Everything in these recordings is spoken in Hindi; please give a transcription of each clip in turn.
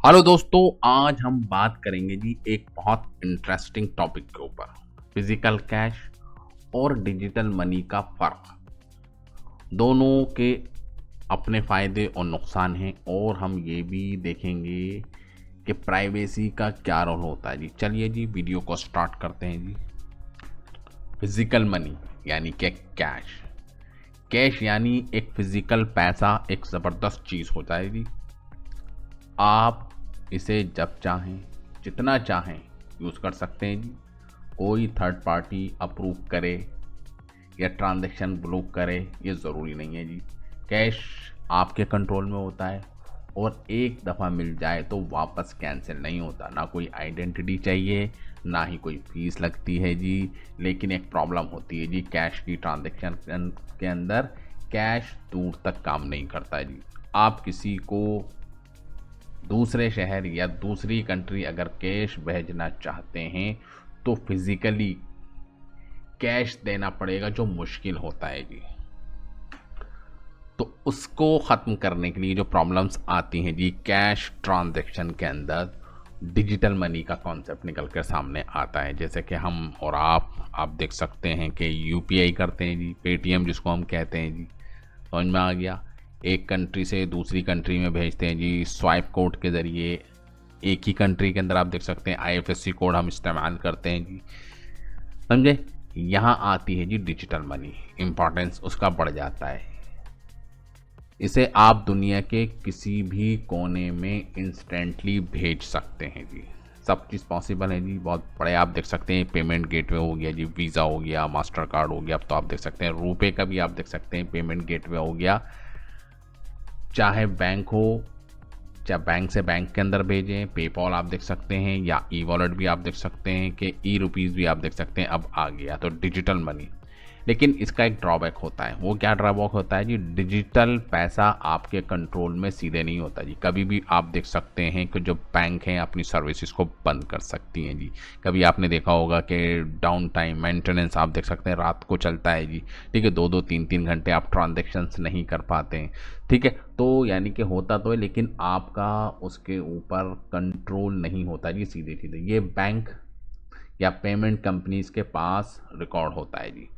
हेलो दोस्तों, आज हम बात करेंगे जी एक बहुत इंटरेस्टिंग टॉपिक के ऊपर। फिजिकल कैश और डिजिटल मनी का फ़र्क। दोनों के अपने फ़ायदे और नुकसान हैं और हम ये भी देखेंगे कि प्राइवेसी का क्या रोल होता है जी। चलिए जी वीडियो को स्टार्ट करते हैं जी। फिजिकल मनी यानी कि कैश। कैश यानी एक फिजिकल पैसा, एक ज़बरदस्त चीज़ होता है जी। आप इसे जब चाहें, जितना चाहें यूज़ कर सकते हैं जी। कोई थर्ड पार्टी अप्रूव करे या ट्रांजैक्शन ब्लॉक करे ये ज़रूरी नहीं है जी। कैश आपके कंट्रोल में होता है और एक दफ़ा मिल जाए तो वापस कैंसिल नहीं होता। ना कोई आइडेंटिटी चाहिए, ना ही कोई फीस लगती है जी। लेकिन एक प्रॉब्लम होती है जी कैश की ट्रांजैक्शन के अंदर। कैश दूर तक काम नहीं करता है जी। आप किसी को दूसरे शहर या दूसरी कंट्री अगर कैश भेजना चाहते हैं तो फिज़िकली कैश देना पड़ेगा, जो मुश्किल होता है जी। तो उसको ख़त्म करने के लिए जो प्रॉब्लम्स आती हैं जी कैश ट्रांजैक्शन के अंदर, डिजिटल मनी का कॉन्सेप्ट निकल कर सामने आता है। जैसे कि हम और आप देख सकते हैं कि यूपीआई करते हैं जी, पेटीएम जिसको हम कहते हैं जी। समझ में आ गया। एक कंट्री से दूसरी कंट्री में भेजते हैं जी स्वाइप कोड के ज़रिए। एक ही कंट्री के अंदर आप देख सकते हैं आईएफएससी कोड हम इस्तेमाल करते हैं जी। समझे। यहाँ आती है जी डिजिटल मनी, इम्पोर्टेंस उसका बढ़ जाता है। इसे आप दुनिया के किसी भी कोने में इंस्टेंटली भेज सकते हैं जी। सब चीज़ पॉसिबल है जी। बहुत बड़े आप देख सकते हैं पेमेंट गेटवे हो गया जी, वीज़ा हो गया, मास्टर कार्ड हो गया। अब तो आप देख सकते हैं रुपए का भी आप देख सकते हैं पेमेंट गेटवे हो गया। चाहे बैंक हो, चाहे बैंक से बैंक के अंदर भेजें, पेपॉल आप देख सकते हैं, या ई वॉलेट भी आप देख सकते हैं कि ई रुपीज़ भी आप देख सकते हैं अब आ गया तो डिजिटल मनी। लेकिन इसका एक ड्रॉबैक होता है। वो क्या ड्रॉबैक होता है जी? डिजिटल पैसा आपके कंट्रोल में सीधे नहीं होता जी। कभी भी आप देख सकते हैं कि जो बैंक हैं अपनी सर्विसेज को बंद कर सकती हैं जी। कभी आपने देखा होगा कि डाउन टाइम मेंटेनेंस आप देख सकते हैं रात को चलता है जी। ठीक है, 2-2 3-3 घंटे आप ट्रांजेक्शन्स नहीं कर पाते हैं। ठीक है, तो यानी कि होता तो है लेकिन आपका उसके ऊपर कंट्रोल नहीं होता जी सीधे सीधे। ये बैंक या पेमेंट कंपनीज के पास रिकॉर्ड होता है जी।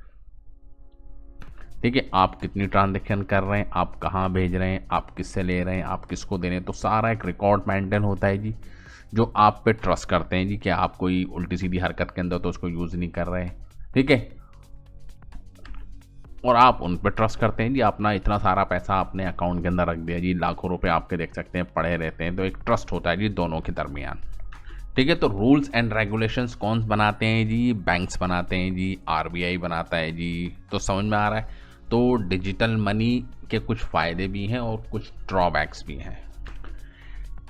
ठीक है, आप कितनी ट्रांजेक्शन कर रहे हैं, आप कहाँ भेज रहे हैं, आप किससे ले रहे हैं, आप किसको दे रहे हैं, तो सारा एक रिकॉर्ड मेंटेन होता है जी। जो आप पे ट्रस्ट करते हैं जी कि आप कोई उल्टी सीधी हरकत के अंदर तो उसको यूज़ नहीं कर रहे हैं। ठीक है, और आप उन पर ट्रस्ट करते हैं जी। अपना इतना सारा पैसा अपने अकाउंट के अंदर रख दिया जी, लाखों रुपए आपके देख सकते हैं पड़े रहते हैं। तो एक ट्रस्ट होता है जी दोनों के दरमियान। ठीक है, तो रूल्स एंड रेगुलेशंस कौन बनाते हैं जी? बैंक्स बनाते हैं जी, आरबीआई बनाता है जी। तो समझ में आ रहा है। तो डिजिटल मनी के कुछ फ़ायदे भी हैं और कुछ ड्रॉबैक्स भी हैं।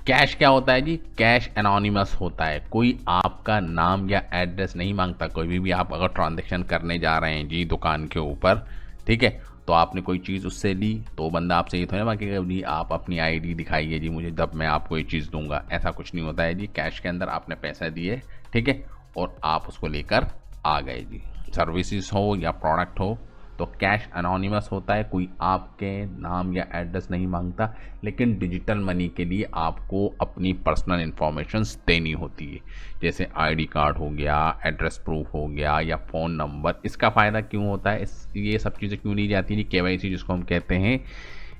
कैश क्या होता है जी? कैश एनोनिमस होता है। कोई आपका नाम या एड्रेस नहीं मांगता। कोई भी आप अगर ट्रांजेक्शन करने जा रहे हैं जी दुकान के ऊपर, ठीक है, तो आपने कोई चीज़ उससे ली तो बंदा आपसे ये थोड़ा ना मांगेगा जी आप अपनी आईडी दिखाइए जी मुझे, तब मैं आपको ये चीज़ दूंगा। ऐसा कुछ नहीं होता है जी। कैश के अंदर आपने पैसा दिए, ठीक है, और आप उसको लेकर आ गए जी। सर्विसेज हो या प्रोडक्ट हो तो कैश एनोनिमस होता है। कोई आपके नाम या एड्रेस नहीं मांगता। लेकिन डिजिटल मनी के लिए आपको अपनी पर्सनल इन्फॉर्मेशंस देनी होती है। जैसे आईडी कार्ड हो गया, एड्रेस प्रूफ हो गया, या फ़ोन नंबर। इसका फ़ायदा क्यों होता है, ये सब चीज़ें क्यों ली जाती है? केवाईसी जिसको हम कहते हैं,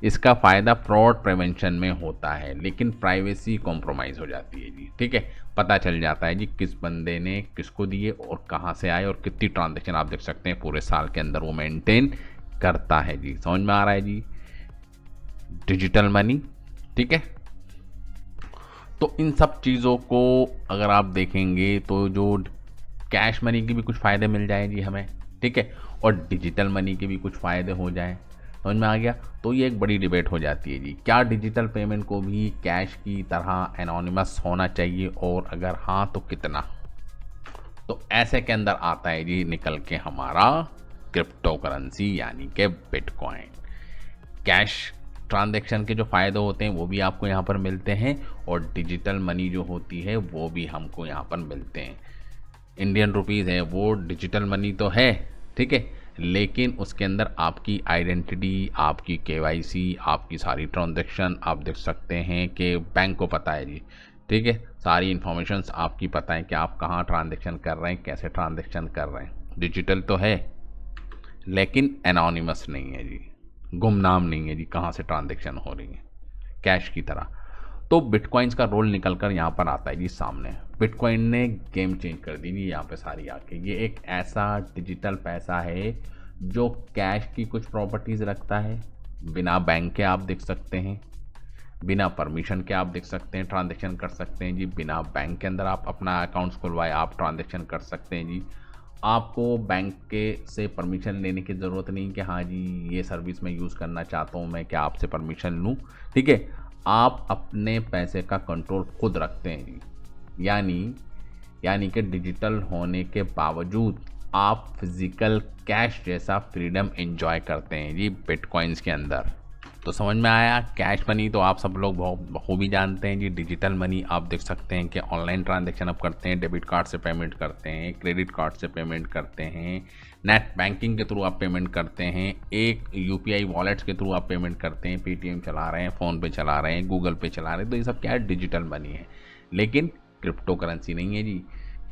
इसका फ़ायदा फ्रॉड प्रिवेंशन में होता है। लेकिन प्राइवेसी कॉम्प्रोमाइज़ हो जाती है जी। ठीक है, पता चल जाता है जी किस बंदे ने किसको दिए और कहाँ से आए और कितनी ट्रांजेक्शन आप देख सकते हैं पूरे साल के अंदर वो मेंटेन करता है जी। समझ में आ रहा है जी डिजिटल मनी। ठीक है, तो इन सब चीज़ों को अगर आप देखेंगे तो जो कैश मनी के भी कुछ फ़ायदे मिल जाए जी हमें, ठीक है, और डिजिटल मनी के भी कुछ फ़ायदे हो जाए। समझ में आ गया। तो ये एक बड़ी डिबेट हो जाती है जी, क्या डिजिटल पेमेंट को भी कैश की तरह एनोनिमस होना चाहिए, और अगर हाँ तो कितना? तो ऐसे के अंदर आता है जी निकल के हमारा क्रिप्टो करेंसी यानी कि बिटकॉइन। कैश ट्रांजैक्शन के जो फ़ायदे होते हैं वो भी आपको यहाँ पर मिलते हैं, और डिजिटल मनी जो होती है वो भी हमको यहाँ पर मिलते हैं। इंडियन रुपीज़ है वो डिजिटल मनी तो है, ठीक है, लेकिन उसके अंदर आपकी आइडेंटिटी, आपकी केवाईसी, आपकी सारी ट्रांजैक्शन आप देख सकते हैं कि बैंक को पता है जी, ठीक है, सारी इन्फॉर्मेशंस आपकी पता है कि आप कहाँ ट्रांजैक्शन कर रहे हैं, कैसे ट्रांजैक्शन कर रहे हैं। डिजिटल तो है लेकिन एनोनिमस नहीं है जी, गुमनाम नहीं है जी कहाँ से ट्रांजैक्शन हो रही है, कैश की तरह। तो बिटकॉइंस का रोल निकल कर यहाँ पर आता है जी सामने। बिटकॉइन ने गेम चेंज कर दी जी यहाँ पे सारी आके। ये एक ऐसा डिजिटल पैसा है जो कैश की कुछ प्रॉपर्टीज़ रखता है, बिना बैंक के आप देख सकते हैं, बिना परमिशन के आप देख सकते हैं, ट्रांजैक्शन कर सकते हैं जी, बिना बैंक के अंदर आप अपना अकाउंट्स खुलवाए आप ट्रांजैक्शन कर सकते हैं जी। आपको बैंक के से परमिशन लेने की ज़रूरत नहीं कि हाँ जी ये सर्विस मैं यूज़ करना चाहता हूँ, मैं क्या आपसे परमिशन लूँ, ठीक है। आप अपने पैसे का कंट्रोल खुद रखते हैं जी। यानी कि डिजिटल होने के बावजूद आप फिज़िकल कैश जैसा फ्रीडम एंजॉय करते हैं जी बिटकॉइंस के अंदर। तो समझ में आया। कैश मनी तो आप सब लोग बहुत बखूबी जानते हैं जी। डिजिटल मनी आप देख सकते हैं कि ऑनलाइन ट्रांजैक्शन आप करते हैं, डेबिट कार्ड से पेमेंट करते हैं, क्रेडिट कार्ड से पेमेंट करते हैं, नेट बैंकिंग के थ्रू आप पेमेंट करते हैं, एक यूपीआई वॉलेट्स के थ्रू आप पेमेंट करते हैं, पेटीएम चला रहे हैं, फ़ोन पे चला रहे हैं, गूगल पे चला रहे हैं। तो ये सब क्या है, डिजिटल मनी है। लेकिन क्रिप्टो करेंसी नहीं है जी।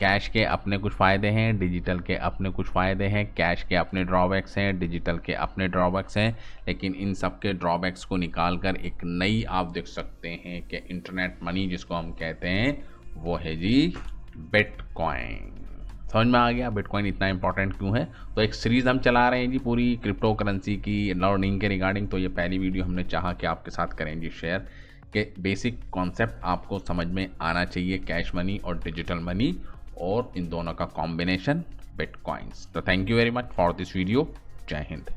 कैश के अपने कुछ फ़ायदे हैं, डिजिटल के अपने कुछ फ़ायदे हैं, कैश के अपने ड्रॉबैक्स हैं, डिजिटल के अपने ड्रॉबैक्स हैं। लेकिन इन सब के ड्रॉबैक्स को निकाल कर एक नई आप देख सकते हैं कि इंटरनेट मनी जिसको हम कहते हैं वो है जी बिटकॉइन। समझ में आ गया बिटकॉइन इतना इंपॉर्टेंट क्यों है। तो एक सीरीज़ हम चला रहे हैं जी पूरी क्रिप्टो करेंसी की लर्निंग के रिगार्डिंग। तो ये पहली वीडियो हमने चाहा कि आपके साथ करें जी शेयर, कि बेसिक कॉन्सेप्ट आपको समझ में आना चाहिए, कैश मनी और डिजिटल मनी और इन दोनों का कॉम्बिनेशन बिटकॉइंस। तो thank you very much for this video. जय हिंद।